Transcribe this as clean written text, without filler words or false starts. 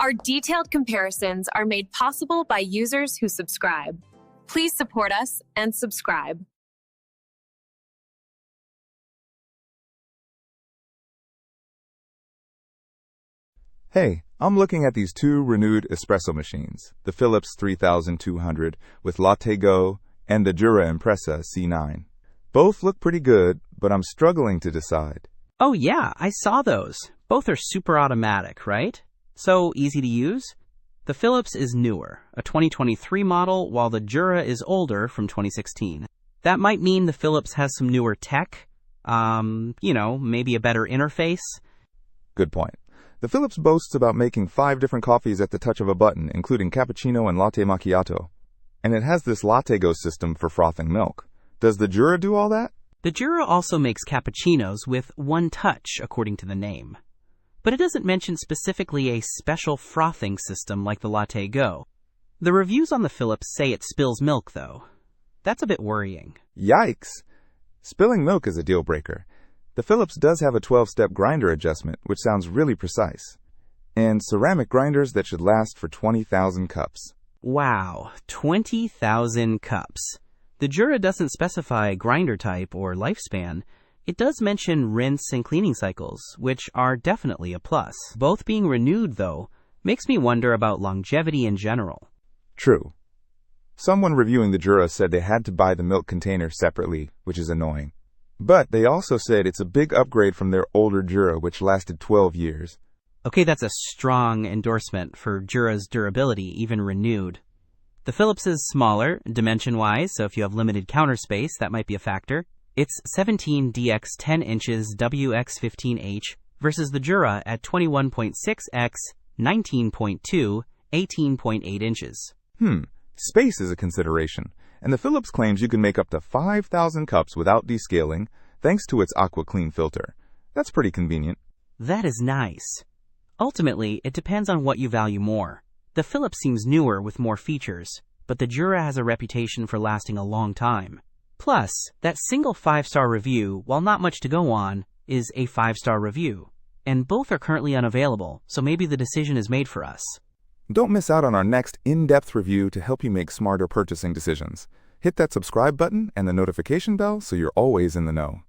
Our detailed comparisons are made possible by users who subscribe. Please support us and subscribe. Hey, I'm looking at these two renewed espresso machines, the Philips 3200 with LatteGo and the Jura Impressa C9. Both look pretty good, but I'm struggling to decide. Oh yeah, I saw those. Both are super automatic, right? So easy to use? The Philips is newer, a 2023 model, while the Jura is older, from 2016. That might mean the Philips has some newer tech, maybe a better interface. Good point. The Philips boasts about making 5 different coffees at the touch of a button, including cappuccino and latte macchiato. And it has this LatteGo system for frothing milk. Does the Jura do all that? The Jura also makes cappuccinos with one touch, according to the name. But it doesn't mention specifically a special frothing system like the LatteGo. The reviews on the Philips say it spills milk, though. That's a bit worrying. Yikes! Spilling milk is a deal breaker. The Philips does have a 12-step grinder adjustment, which sounds really precise. And ceramic grinders that should last for 20,000 cups. Wow, 20,000 cups. The Jura doesn't specify grinder type or lifespan. It does mention rinse and cleaning cycles, which are definitely a plus. Both being renewed, though, makes me wonder about longevity in general. True. Someone reviewing the Jura said they had to buy the milk container separately, which is annoying. But they also said it's a big upgrade from their older Jura, which lasted 12 years. Okay, that's a strong endorsement for Jura's durability, even renewed. The Philips is smaller, dimension-wise, so if you have limited counter space, that might be a factor. It's 17DX 10 inches WX15H versus the Jura at 21.6X 19.2 18.8 inches. Space is a consideration. And the Philips claims you can make up to 5,000 cups without descaling, thanks to its AquaClean filter. That's pretty convenient. That is nice. Ultimately, it depends on what you value more. The Philips seems newer with more features, but the Jura has a reputation for lasting a long time. Plus, that single 5-star review, while not much to go on, is a 5-star review. And both are currently unavailable, so maybe the decision is made for us. Don't miss out on our next in-depth review to help you make smarter purchasing decisions. Hit that subscribe button and the notification bell so you're always in the know.